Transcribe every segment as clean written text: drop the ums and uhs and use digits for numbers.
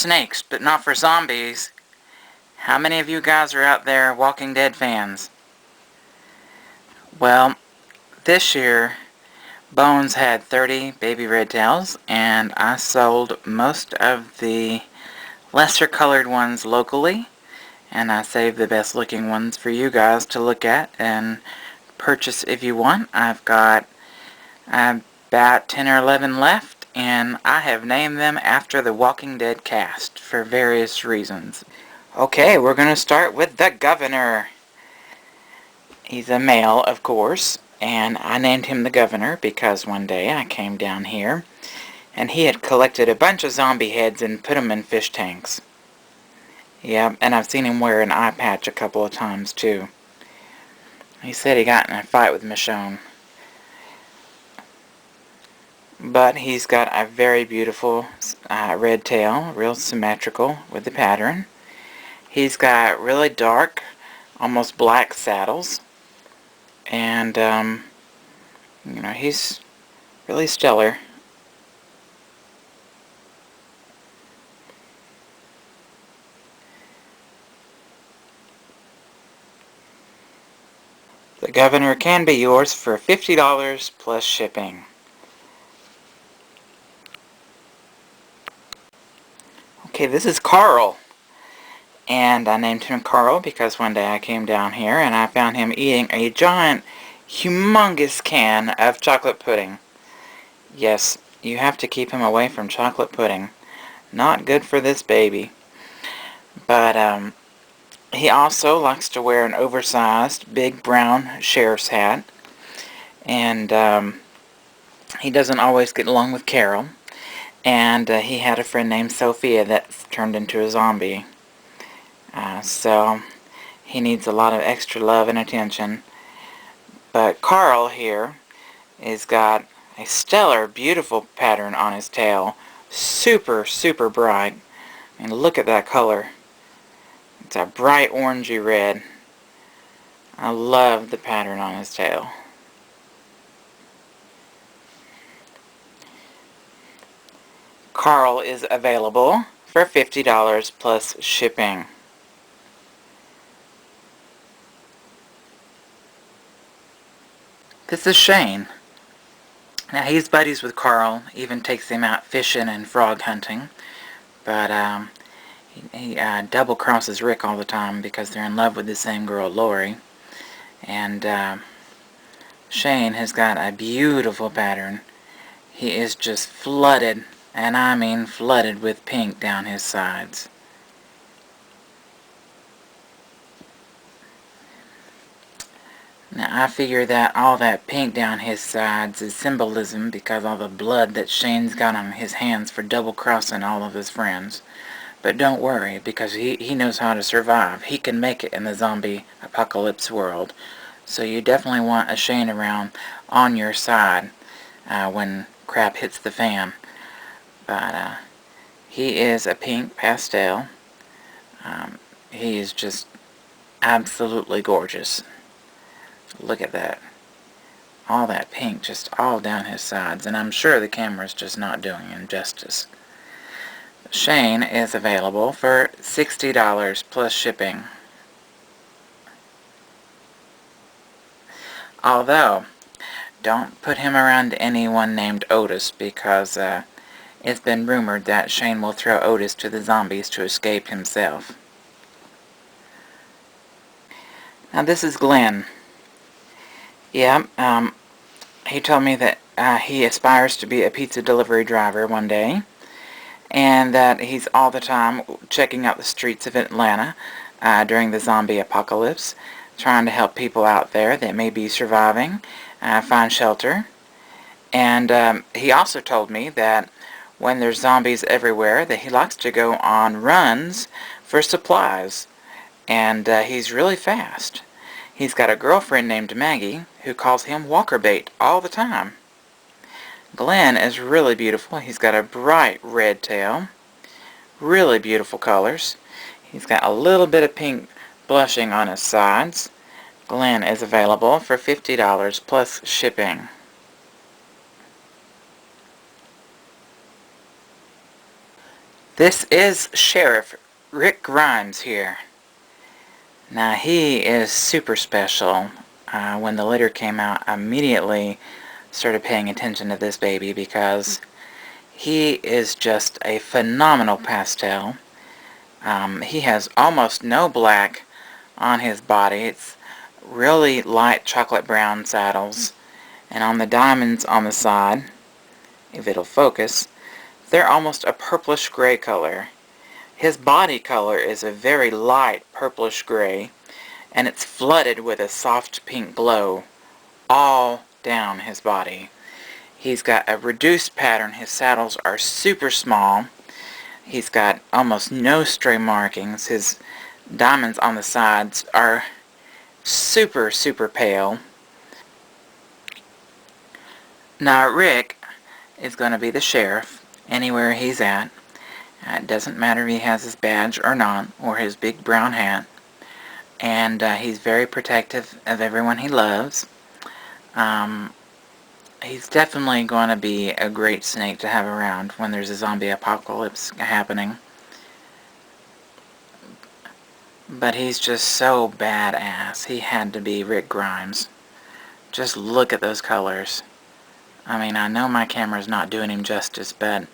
snakes, but not for zombies. How many of you guys are out there Walking Dead fans? Well, this year, Bones had 30 baby red tails, and I sold most of the lesser colored ones locally, and I saved the best looking ones for you guys to look at and purchase if you want. I've got about 10 or 11 left, and I have named them after the Walking Dead cast for various reasons. Okay, we're going to start with the Governor. He's a male, of course, and I named him the Governor because one day I came down here and he had collected a bunch of zombie heads and put them in fish tanks. Yeah, and I've seen him wear an eye patch a couple of times too. He said he got in a fight with Michonne. But he's got a very beautiful red tail, real symmetrical with the pattern. He's got really dark, almost black saddles. And, he's really stellar. The Governor can be yours for $50 plus shipping. Okay, this is Carl. And I named him Carl because one day I came down here and I found him eating a giant, humongous can of chocolate pudding. Yes, you have to keep him away from chocolate pudding. Not good for this baby. But, he also likes to wear an oversized, big brown sheriff's hat. And, he doesn't always get along with Carol. And he had a friend named Sophia that turned into a zombie. So he needs a lot of extra love and attention. But Carl here has got a stellar, beautiful pattern on his tail. Super, super bright. I mean, look at that color. It's a bright orangey red. I love the pattern on his tail. Carl is available for $50 plus shipping. This is Shane. Now he's buddies with Carl, even takes him out fishing and frog hunting. But he double crosses Rick all the time because they're in love with the same girl, Lori. And Shane has got a beautiful pattern. He is just flooded, and I mean flooded with pink down his sides. Now I figure that all that pink down his sides is symbolism because all the blood that Shane's got on his hands for double-crossing all of his friends. But don't worry, because he knows how to survive. He can make it in the zombie apocalypse world. So you definitely want a Shane around on your side when crap hits the fan. But he is a pink pastel. He is just absolutely gorgeous. Look at that. All that pink just all down his sides. And I'm sure the camera's just not doing him justice. Shane is available for $60 plus shipping. Although, don't put him around anyone named Otis because it's been rumored that Shane will throw Otis to the zombies to escape himself. Now this is Glenn. Yeah, he told me that he aspires to be a pizza delivery driver one day, and that he's all the time checking out the streets of Atlanta during the zombie apocalypse, trying to help people out there that may be surviving, find shelter. And he also told me that when there's zombies everywhere, that he likes to go on runs for supplies, and he's really fast. He's got a girlfriend named Maggie who calls him walker bait all the time. Glenn is really beautiful. He's got a bright red tail. Really beautiful colors. He's got a little bit of pink blushing on his sides. Glenn is available for $50 plus shipping. This is Sheriff Rick Grimes here. Now, he is super special. When the litter came out, I immediately started paying attention to this baby because he is just a phenomenal pastel. He has almost no black on his body. It's really light chocolate brown saddles. And on the diamonds on the side, if it'll focus, they're almost a purplish gray color. His body color is a very light purplish gray, and it's flooded with a soft pink glow all down his body. He's got a reduced pattern. His saddles are super small. He's got almost no stray markings. His diamonds on the sides are super, super pale. Now, Rick is going to be the sheriff anywhere he's at. It doesn't matter if he has his badge or not, or his big brown hat. And he's very protective of everyone he loves. He's definitely going to be a great snake to have around when there's a zombie apocalypse happening. But he's just so badass. He had to be Rick Grimes. Just look at those colors. I mean, I know my camera's not doing him justice, but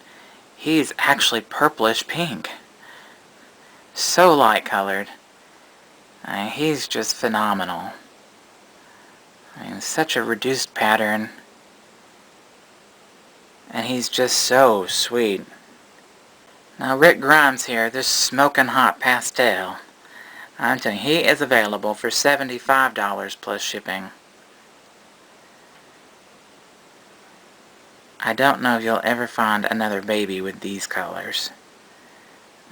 he's actually purplish pink. So light colored. I mean, he's just phenomenal. I mean, such a reduced pattern. And he's just so sweet. Now, Rick Grimes here, this smoking hot pastel. I'm telling you, he is available for $75 plus shipping. I don't know if you'll ever find another baby with these colors.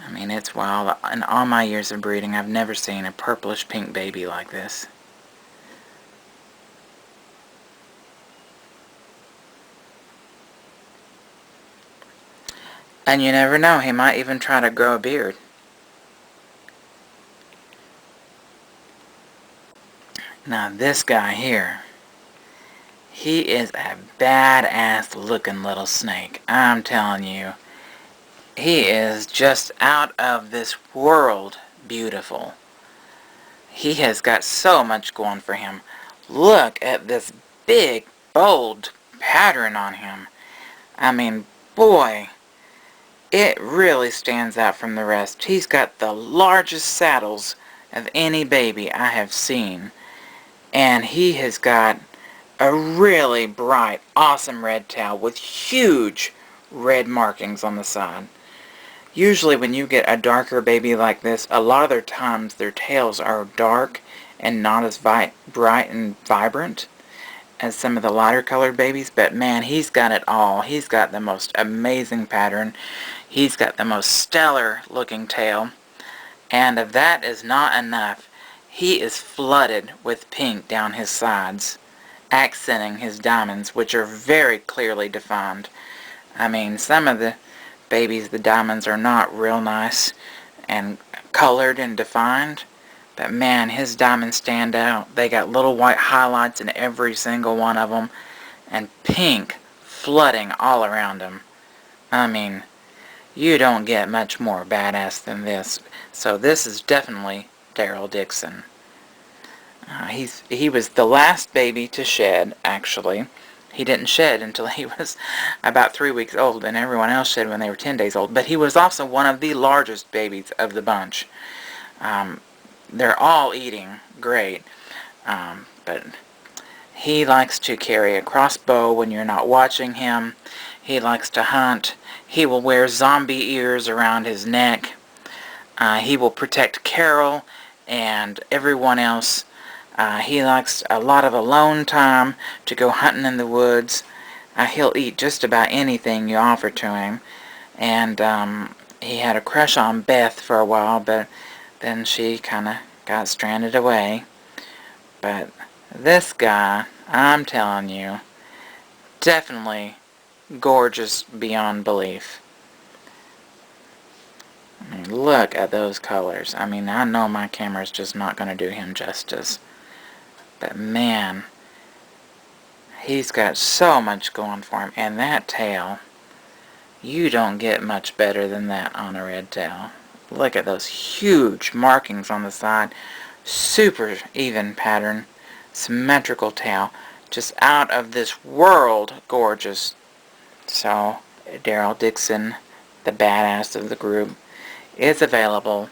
I mean, it's wild. In all my years of breeding, I've never seen a purplish pink baby like this. And you never know, he might even try to grow a beard. Now, this guy here, he is a badass looking little snake. I'm telling you, he is just out of this world beautiful. He has got so much going for him. Look at this big, bold pattern on him. I mean, boy, it really stands out from the rest. He's got the largest saddles of any baby I have seen. And he has got a really bright, awesome red tail with huge red markings on the side. Usually when you get a darker baby like this, a lot of their times their tails are dark and not as bright and vibrant as some of the lighter colored babies, but man, he's got it all. He's got the most amazing pattern. He's got the most stellar looking tail. And if that is not enough, he is flooded with pink down his sides, accenting his diamonds, which are very clearly defined. I mean, some of the babies, the diamonds are not real nice and colored and defined, but man, his diamonds stand out. They got little white highlights in every single one of them, and pink flooding all around them. I mean, you don't get much more badass than this. So this is definitely Daryl Dixon. He was the last baby to shed, actually. He didn't shed until he was about 3 weeks old, and everyone else shed when they were 10 days old. But he was also one of the largest babies of the bunch. They're all eating great, but he likes to carry a crossbow when you're not watching him. He likes to hunt. He will wear zombie ears around his neck. He will protect Carol and everyone else. He likes a lot of alone time to go hunting in the woods. He'll eat just about anything you offer to him. And he had a crush on Beth for a while, but then she kind of got stranded away. But this guy, I'm telling you, definitely gorgeous beyond belief. I mean, look at those colors. I mean, I know my camera's just not going to do him justice. But man, he's got so much going for him. And that tail, You don't get much better than that on a red tail. Look at those huge markings on the side. Super even pattern. Symmetrical tail. Just out of this world gorgeous. So, Daryl Dixon, the badass of the group, is available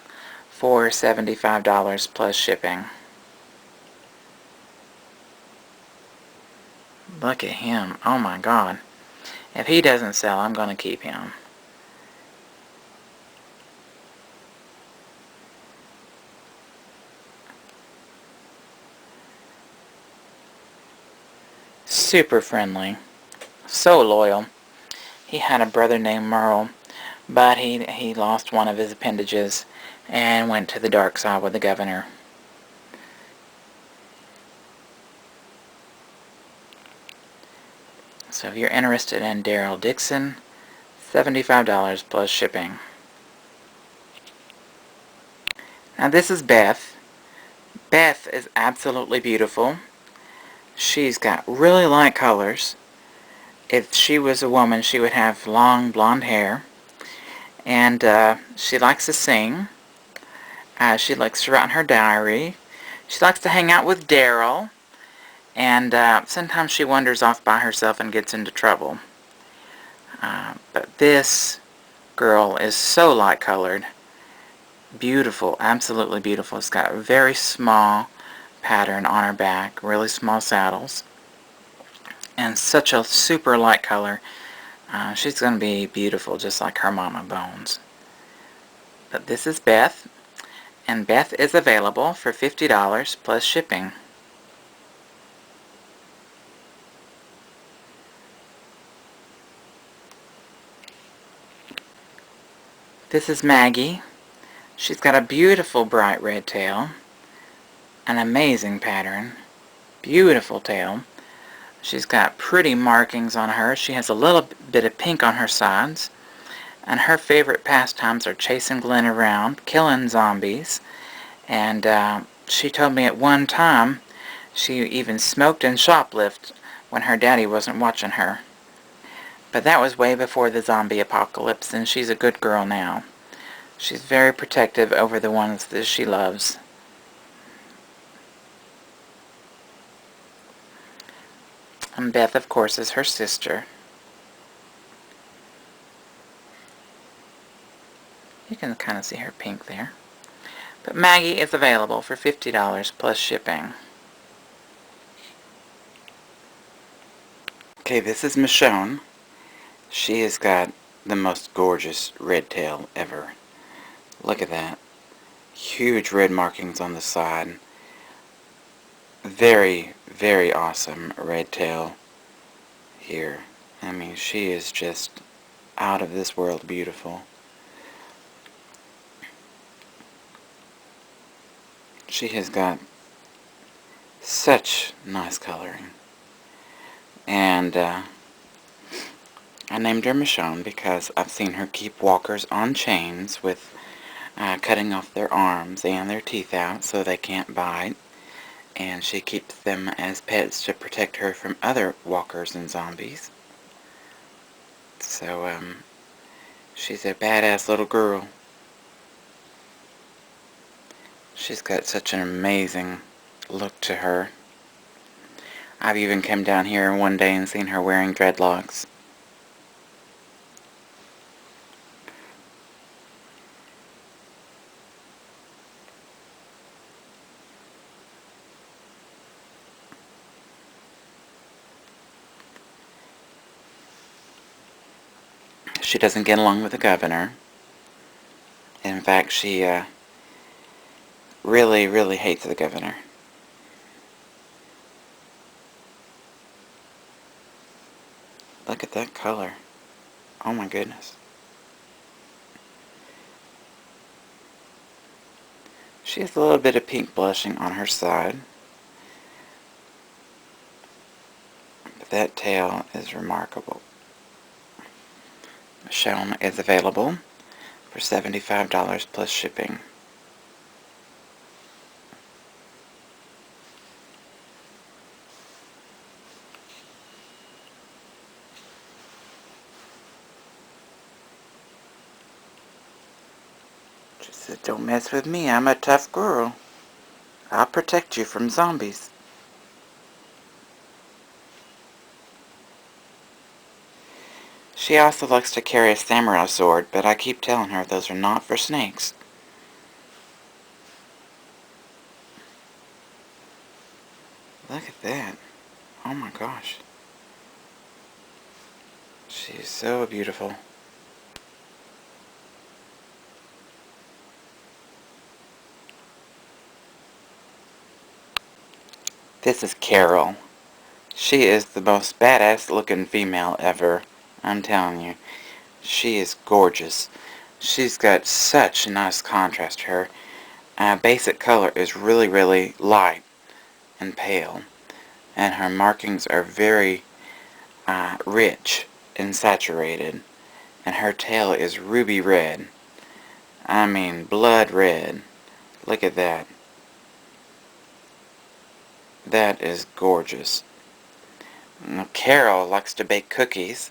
for $75 plus shipping. Look at him. Oh my god. If he doesn't sell, I'm going to keep him. Super friendly. So loyal. He had a brother named Merle, but he lost one of his appendages and went to the dark side with the governor. So if you're interested in Daryl Dixon, $75 plus shipping. Now this is Beth. Beth is absolutely beautiful. She's got really light colors. If she was a woman, she would have long blonde hair. And she likes to sing. She likes to write in her diary. She likes to hang out with Daryl. And sometimes she wanders off by herself and gets into trouble. But this girl is so light-colored. Beautiful, absolutely beautiful. It's got a very small pattern on her back, really small saddles, and such a super light color. She's going to be beautiful, just like her mama Bones. But this is Beth, and Beth is available for $50 plus shipping. This is Maggie. She's got a beautiful bright red tail, an amazing pattern, beautiful tail. She's got pretty markings on her. She has a little bit of pink on her sides. And her favorite pastimes are chasing Glenn around, killing zombies. And she told me at one time she even smoked and shoplifted when her daddy wasn't watching her. But that was way before the zombie apocalypse, and she's a good girl now. She's very protective over the ones that she loves. And Beth, of course, is her sister. You can kind of see her pink there. But Maggie is available for $50 plus shipping. Okay, this is Michonne. She has got the most gorgeous red tail ever. Look at that. Huge red markings on the side. Very, very awesome red tail here. I mean, she is just out of this world beautiful. She has got such nice coloring. And I named her Michonne because I've seen her keep walkers on chains with cutting off their arms and their teeth out so they can't bite. And she keeps them as pets to protect her from other walkers and zombies. So, she's a badass little girl. She's got such an amazing look to her. I've even come down here one day and seen her wearing dreadlocks. She doesn't get along with the governor. In fact, she really, really hates the governor. Look at that color. Oh my goodness. She has a little bit of pink blushing on her side. But that tail is remarkable. Michonne is available for $75 plus shipping. She said, "Don't mess with me. I'm a tough girl. I'll protect you from zombies." She also likes to carry a samurai sword, but I keep telling her those are not for snakes. Look at that. Oh my gosh. She's so beautiful. This is Carol. She is the most badass looking female ever. I'm telling you. She is gorgeous. She's got such a nice contrast to her. Basic color is really, really light and pale. And her markings are very rich and saturated. And her tail is ruby red. I mean, blood red. Look at that. That is gorgeous. Now, Carol likes to bake cookies.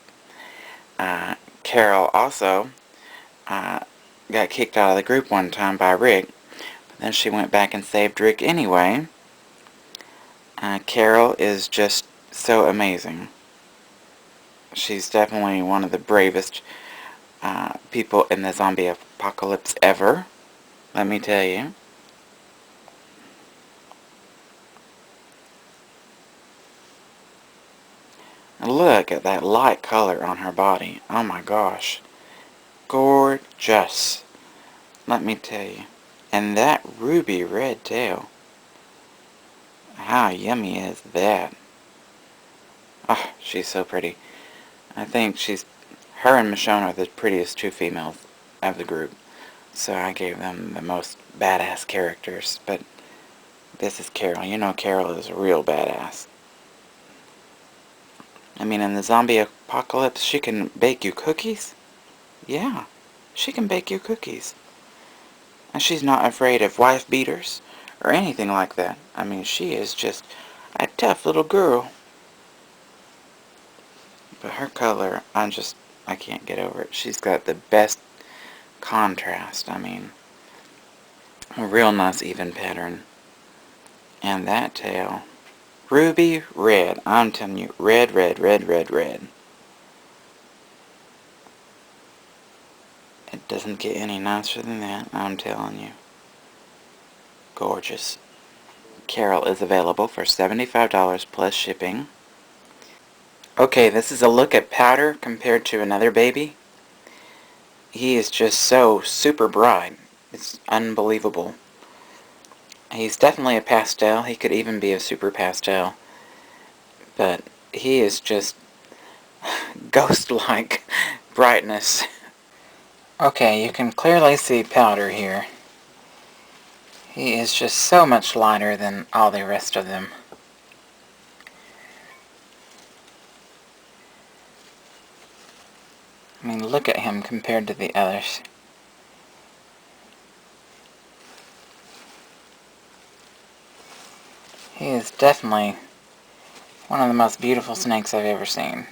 Carol also got kicked out of the group one time by Rick. But then she went back and saved Rick anyway. Carol is just so amazing. She's definitely one of the bravest people in the zombie apocalypse ever. Let me tell you. Look at that light color on her body. Oh my gosh. Gorgeous. Let me tell you. And that ruby red tail. How yummy is that? Oh, she's so pretty. I think her and Michonne are the prettiest two females of the group. So I gave them the most badass characters. But this is Carol. You know Carol is a real badass. I mean, in the zombie apocalypse, she can bake you cookies? Yeah, she can bake you cookies. And she's not afraid of wife beaters or anything like that. I mean, she is just a tough little girl. But her color, I can't get over it. She's got the best contrast. I mean, a real nice even pattern. And that tail, ruby red. I'm telling you, red, red, red, red, red. It doesn't get any nicer than that, I'm telling you. Gorgeous. Carol is available for $75 plus shipping. Okay, this is a look at Powder compared to another baby. He is just so super bright. It's unbelievable. He's definitely a pastel. He could even be a super pastel. But he is just ghost-like brightness. Okay, you can clearly see Powder here. He is just so much lighter than all the rest of them. I mean, look at him compared to the others. He is definitely one of the most beautiful snakes I've ever seen.